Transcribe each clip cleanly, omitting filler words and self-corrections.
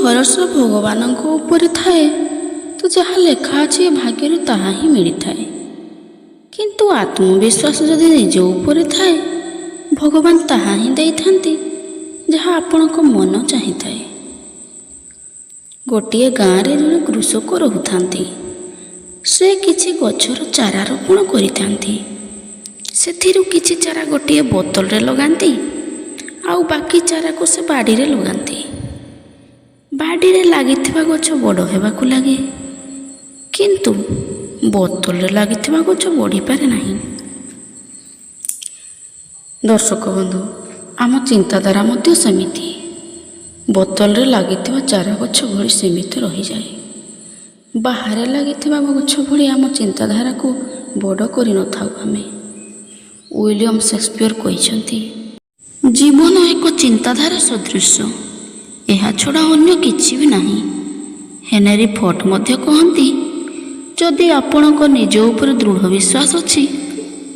ଭରସା ଭଗବାନଙ୍କ ଉପରେ ଥାଏ ତ ଯାହା ଲେଖା ଅଛି ଭାଗ୍ୟରେ ତାହା ହିଁ ମିଳିଥାଏ। କିନ୍ତୁ ଆତ୍ମବିଶ୍ୱାସ ଯଦି ନିଜ ଉପରେ ଥାଏ ଭଗବାନ ତାହା ହିଁ ଦେଇଥାନ୍ତି ଯାହା ଆପଣଙ୍କ ମନ ଚାହିଁଥାଏ। ଗୋଟିଏ ଗାଁରେ ଜଣେ କୃଷକ ରହୁଥାନ୍ତି। ସେ କିଛି ଗଛର ଚାରା ରୋପଣ କରିଥାନ୍ତି। ସେଥିରୁ କିଛି ଚାରା ଗୋଟିଏ ବୋତଲରେ ଲଗାନ୍ତି ଆଉ ବାକି ଚାରାକୁ ସେ ବାଡ଼ିରେ ଲଗାନ୍ତି। ବାଡ଼ିରେ ଲାଗିଥିବା ଗଛ ବଡ଼ ହେବାକୁ ଲାଗେ, କିନ୍ତୁ ବୋତଲରେ ଲାଗିଥିବା ଗଛ ବଢ଼ିପାରେ ନାହିଁ। ଦର୍ଶକ ବନ୍ଧୁ, ଆମ ଚିନ୍ତାଧାରା ମଧ୍ୟ ସେମିତି। ବୋତଲରେ ଲାଗିଥିବା ଚାରା ଗଛ ଭଳି ସେମିତି ରହିଯାଏ। ବାହାରେ ଲାଗିଥିବା ଗଛ ଭଳି ଆମ ଚିନ୍ତାଧାରାକୁ ବଡ଼ କରିନଥାଉ ଆମେ। ୱିଲିୟମ ସେକ୍ସପିୟର କହିଛନ୍ତି, ଜୀବନ ଏକ ଚିନ୍ତାଧାରା ସଦୃଶ, ଏହା ଛଡ଼ା ଅନ୍ୟ କିଛି ବି ନାହିଁ। ହେନେରୀ ଫୋର୍ଡ ମଧ୍ୟ କହନ୍ତି, ଯଦି ଆପଣଙ୍କ ନିଜ ଉପରେ ଦୃଢ଼ ବିଶ୍ୱାସ ଅଛି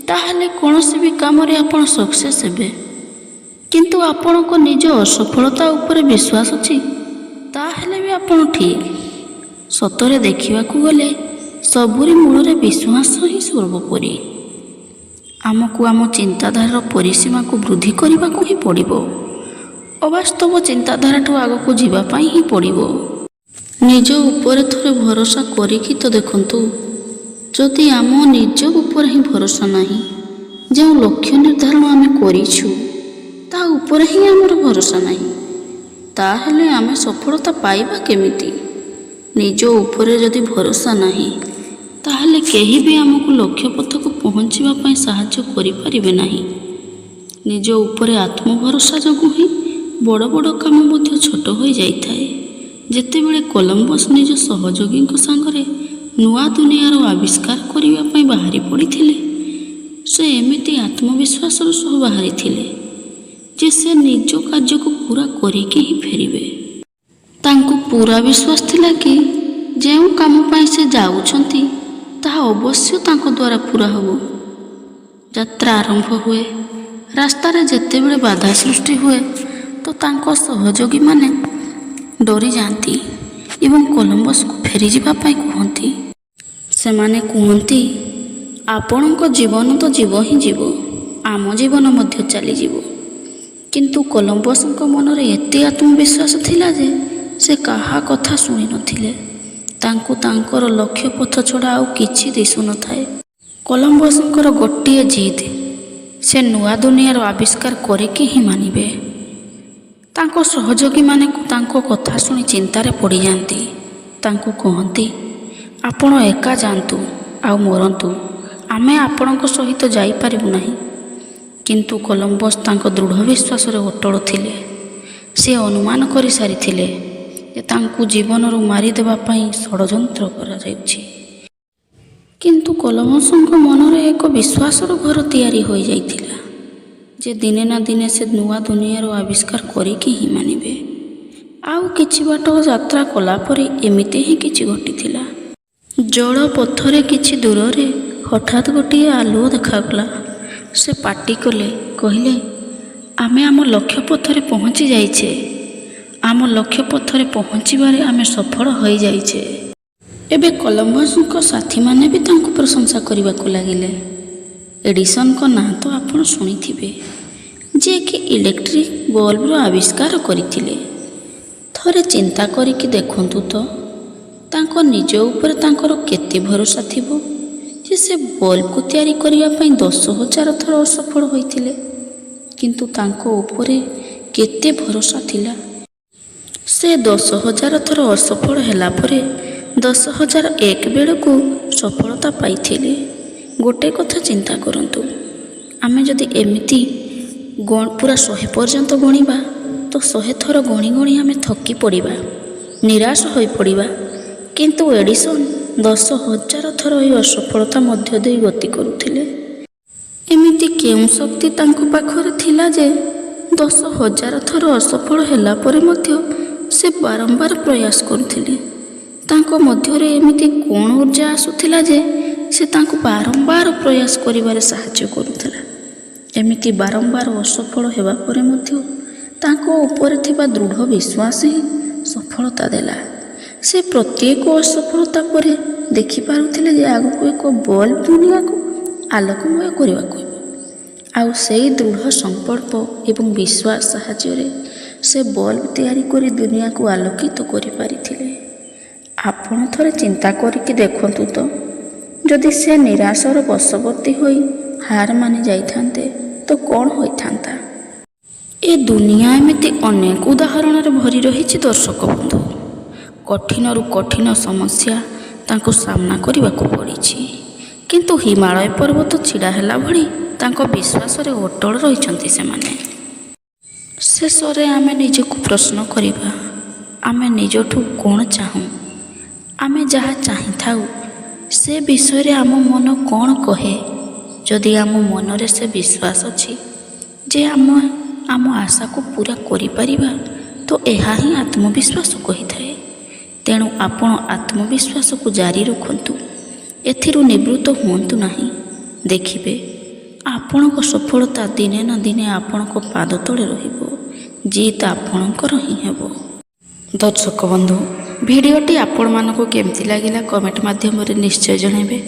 ତାହେଲେ କୌଣସି ବି କାମରେ ଆପଣ ସକ୍ସେସ୍ ହେବେ। କିନ୍ତୁ ଆପଣଙ୍କ ନିଜ ଅସଫଳତା ଉପରେ ବିଶ୍ୱାସ ଅଛି ତାହେଲେ ବି ଆପଣ ଠିକ୍। ସତରେ ଦେଖିବାକୁ ଗଲେ ସବୁରି ମୂଳରେ ବିଶ୍ୱାସ ହିଁ ସର୍ବୋପରି। ଆମକୁ ଆମ ଚିନ୍ତାଧାରାର ପରିସୀମାକୁ ବୃଦ୍ଧି କରିବାକୁ ହିଁ ପଡ଼ିବ। ଅବାସ୍ତବ ଚିନ୍ତାଧାରାଠୁ ଆଗକୁ ଯିବା ପାଇଁ ହିଁ ପଡ଼ିବ। ନିଜ ଉପରେ ଥରେ ଭରସା କରିକି ତ ଦେଖନ୍ତୁ। ଯଦି ଆମ ନିଜ ଉପରେ ହିଁ ଭରସା ନାହିଁ, ଯେଉଁ ଲକ୍ଷ୍ୟ ନିର୍ଦ୍ଧାରଣ ଆମେ କରିଛୁ ତା ଉପରେ ହିଁ ଆମର ଭରସା ନାହିଁ, ତାହେଲେ ଆମେ ସଫଳତା ପାଇବା କେମିତି? ନିଜ ଉପରେ ଯଦି ଭରସା ନାହିଁ ତାହେଲେ କେହି ବି ଆମକୁ ଲକ୍ଷ୍ୟ ପଥକୁ ପହଞ୍ଚିବା ପାଇଁ ସାହାଯ୍ୟ କରିପାରିବେ ନାହିଁ। ନିଜ ଉପରେ ଆତ୍ମଭରସା ଯୋଗୁଁ ହିଁ ବଡ଼ ବଡ଼ କାମ ମଧ୍ୟ ଛୋଟ ହୋଇଯାଇଥାଏ। ଯେତେବେଳେ କଲମ୍ବସ୍ ନିଜ ସହଯୋଗୀଙ୍କ ସାଙ୍ଗରେ ନୂଆ ଦୁନିଆର ଆବିଷ୍କାର କରିବା ପାଇଁ ବାହାରି ପଡ଼ିଥିଲେ, ସେ ଏମିତି ଆତ୍ମବିଶ୍ୱାସର ସହ ବାହାରିଥିଲେ ଯେ ସେ ନିଜ କାର୍ଯ୍ୟକୁ ପୂରା କରିକି ହିଁ ଫେରିବେ। ତାଙ୍କୁ ପୂରା ବିଶ୍ୱାସ ଥିଲା କି ଯେଉଁ କାମ ପାଇଁ ସେ ଯାଉଛନ୍ତି ତାହା ଅବଶ୍ୟ ତାଙ୍କ ଦ୍ୱାରା ପୂରା ହେବ। ଯାତ୍ରା ଆରମ୍ଭ ହୁଏ। ରାସ୍ତାରେ ଯେତେବେଳେ ବାଧା ସୃଷ୍ଟି ହୁଏ ତ ତାଙ୍କ ସହଯୋଗୀମାନେ ଡରିଯାଆନ୍ତି ଏବଂ କଲମ୍ବସ୍କୁ ଫେରିଯିବା ପାଇଁ କୁହନ୍ତି। ସେମାନେ କୁହନ୍ତି, ଆପଣଙ୍କ ଜୀବନ ତ ଯିବ ହିଁ ଯିବ, ଆମ ଜୀବନ ମଧ୍ୟ ଚାଲିଯିବ। କିନ୍ତୁ କଲମ୍ବସ୍ଙ୍କ ମନରେ ଏତେ ଆତ୍ମବିଶ୍ୱାସ ଥିଲା ଯେ ସେ କାହା କଥା ଶୁଣିନଥିଲେ। ତାଙ୍କୁ ତାଙ୍କର ଲକ୍ଷ୍ୟ ପଥ ଛଡ଼ା ଆଉ କିଛି ଦିଶୁନଥାଏ। କଲମ୍ବସ୍ଙ୍କର ଗୋଟିଏ ଜିଦ୍, ସେ ନୂଆ ଦୁନିଆର ଆବିଷ୍କାର କରିକି ହିଁ ମାନିବେ। ତାଙ୍କ ସହଯୋଗୀମାନେ ତାଙ୍କ କଥା ଶୁଣି ଚିନ୍ତାରେ ପଡ଼ିଯାଆନ୍ତି। ତାଙ୍କୁ କହନ୍ତି, ଆପଣ ଏକା ଯାଆନ୍ତୁ ଆଉ ମରନ୍ତୁ, ଆମେ ଆପଣଙ୍କ ସହିତ ଯାଇପାରିବୁ ନାହିଁ। କିନ୍ତୁ କଲମ୍ବସ୍ ତାଙ୍କ ଦୃଢ଼ ବିଶ୍ୱାସରେ ଅଟଳ ଥିଲେ। ସେ ଅନୁମାନ କରିସାରିଥିଲେ ଯେ ତାଙ୍କୁ ଜୀବନରୁ ମାରିଦେବା ପାଇଁ ଷଡ଼ଯନ୍ତ୍ର କରାଯାଉଛି। କିନ୍ତୁ କଲମ୍ବସ୍ଙ୍କ ମନରେ ଏକ ବିଶ୍ୱାସର ଘର ତିଆରି ହୋଇଯାଇଥିଲା ଯେ ଦିନେ ନା ଦିନେ ସେ ନୂଆ ଦୁନିଆର ଆବିଷ୍କାର କରିକି ହିଁ ମାନିବେ। ଆଉ କିଛି ବାଟ ଯାତ୍ରା କଲା ପରେ ଏମିତି ହିଁ କିଛି ଘଟିଥିଲା। ଜଳ ପଥରେ କିଛି ଦୂରରେ ହଠାତ୍ ଗୋଟିଏ ଆଲୁଅ ଦେଖାଗଲା। ସେ ପାଟି କଲେ, କହିଲେ, ଆମେ ଆମ ଲକ୍ଷ୍ୟ ପଥରେ ପହଞ୍ଚି ଯାଇଛେ। ଆମ ଲକ୍ଷ୍ୟ ପଥରେ ପହଞ୍ଚିବାରେ ଆମେ ସଫଳ ହୋଇଯାଇଛେ। ଏବେ କଲମ୍ବସ୍ଙ୍କ ସାଥୀମାନେ ବି ତାଙ୍କୁ ପ୍ରଶଂସା କରିବାକୁ ଲାଗିଲେ। ଏଡ଼ିସନ୍ଙ୍କ ନାଁ ତ ଆପଣ ଶୁଣିଥିବେ, ଯିଏକି ଇଲେକ୍ଟ୍ରିକ୍ ବଲ୍ବର ଆବିଷ୍କାର କରିଥିଲେ। ଥରେ ଚିନ୍ତା କରିକି ଦେଖନ୍ତୁ ତ, ତାଙ୍କ ନିଜ ଉପରେ ତାଙ୍କର କେତେ ଭରସା ଥିବ ଯେ ସେ ବଲ୍ବକୁ ତିଆରି କରିବା ପାଇଁ 10,000 ଥର ଅସଫଳ ହୋଇଥିଲେ। କିନ୍ତୁ ତାଙ୍କ ଉପରେ କେତେ ଭରସା ଥିଲା। ସେ 10,000 ଥର ଅସଫଳ ହେଲା ପରେ 10,001 ବେଳକୁ ସଫଳତା ପାଇଥିଲେ। ଗୋଟେ କଥା ଚିନ୍ତା କରନ୍ତୁ, ଆମେ ଯଦି ଏମିତି ପୁରା 100 ପର୍ଯ୍ୟନ୍ତ ଗଣିବା ତ 100 ଥର ଗଣି ଗଣି ଆମେ ଥକି ପଡ଼ିବା, ନିରାଶ ହୋଇପଡ଼ିବା। କିନ୍ତୁ ଏଡ଼ିସନ୍ 10,000 ଥର ଏହି ଅସଫଳତା ମଧ୍ୟ ଦେଇ ଗତି କରୁଥିଲେ। ଏମିତି କେଉଁ ଶକ୍ତି ତାଙ୍କ ପାଖରେ ଥିଲା ଯେ 10,000 ଥର ଅସଫଳ ହେଲା ପରେ ମଧ୍ୟ ସେ ବାରମ୍ବାର ପ୍ରୟାସ କରୁଥିଲେ। ତାଙ୍କ ମଧ୍ୟରେ ଏମିତି କ'ଣ ଉର୍ଜା ଆସୁଥିଲା ଯେ ସେ ତାଙ୍କୁ ବାରମ୍ବାର ପ୍ରୟାସ କରିବାରେ ସାହାଯ୍ୟ କରୁଥିଲା। ଏମିତି ବାରମ୍ବାର ଅସଫଳ ହେବା ପରେ ମଧ୍ୟ ତାଙ୍କ ଉପରେ ଥିବା ଦୃଢ଼ ବିଶ୍ୱାସ ହିଁ ସଫଳତା ଦେଲା। ସେ ପ୍ରତ୍ୟେକ ଅସଫଳତା ପରେ ଦେଖିପାରୁଥିଲେ ଯେ ଆଗକୁ ଏକ ବଲ୍ବ ଦୁନିଆକୁ ଆଲୋକମୟ କରିବାକୁ ହେବ। ଆଉ ସେଇ ଦୃଢ଼ ସଂକଳ୍ପ ଏବଂ ବିଶ୍ୱାସ ସାହାଯ୍ୟରେ ସେ ବଲ୍ବ ତିଆରି କରି ଦୁନିଆକୁ ଆଲୋକିତ କରିପାରିଥିଲେ। ଆପଣ ଥରେ ଚିନ୍ତା କରିକି ଦେଖନ୍ତୁ ଯଦି ସେ ନିରାଶର ବଶବର୍ତ୍ତୀ ହୋଇ ହାର ମାନି ଯାଇଥାନ୍ତେ ତ କ'ଣ ହୋଇଥାନ୍ତା? ଏ ଦୁନିଆ ଏମିତି ଅନେକ ଉଦାହରଣରେ ଭରି ରହିଛି ଦର୍ଶକ ବନ୍ଧୁ। କଠିନରୁ କଠିନ ସମସ୍ୟା ତାଙ୍କୁ ସାମ୍ନା କରିବାକୁ ପଡ଼ିଛି, କିନ୍ତୁ ହିମାଳୟ ପର୍ବତ ଛିଡ଼ା ହେଲା ଭଳି ତାଙ୍କ ବିଶ୍ୱାସରେ ଅଟଳ ରହିଛନ୍ତି ସେମାନେ। ଶେଷରେ ଆମେ ନିଜକୁ ପ୍ରଶ୍ନ କରିବା, ଆମେ ନିଜଠୁ କ'ଣ ଚାହୁଁ? ଆମେ ଯାହା ଚାହିଁଥାଉ ସେ ବିଷୟରେ ଆମ ମନ କ'ଣ କହେ? ଯଦି ଆମ ମନରେ ସେ ବିଶ୍ୱାସ ଅଛି ଯେ ଆମ ଆଶାକୁ ପୂରା କରିପାରିବା, ତ ଏହା ହିଁ ଆତ୍ମବିଶ୍ୱାସ କହିଥାଏ। ତେଣୁ ଆପଣ ଆତ୍ମବିଶ୍ୱାସକୁ ଜାରି ରଖନ୍ତୁ, ଏଥିରୁ ନିବୃତ୍ତ ହୁଅନ୍ତୁ ନାହିଁ। ଦେଖିବେ ଆପଣଙ୍କ ସଫଳତା ଦିନେ ନା ଦିନେ ଆପଣଙ୍କ ପାଦ ତଳେ ରହିବ। ଜିତ୍ ଆପଣଙ୍କର ହିଁ ହେବ। ଦର୍ଶକ ବନ୍ଧୁ, ଭିଡ଼ିଓଟି ଆପଣମାନଙ୍କୁ କେମିତି ଲାଗିଲା କମେଣ୍ଟ ମାଧ୍ୟମରେ ନିଶ୍ଚୟ ଜଣାଇବେ।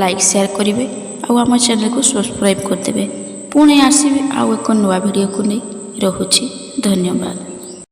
ଲାଇକ୍ ସେୟାର କରିବେ ଆଉ ଆମ ଚ୍ୟାନେଲକୁ ସବସ୍କ୍ରାଇବ୍ କରିଦେବେ। ପୁଣି ଆସିବି ଆଉ ଏକ ନୂଆ ଭିଡ଼ିଓକୁ ନେଇ। ରହୁଛି, ଧନ୍ୟବାଦ।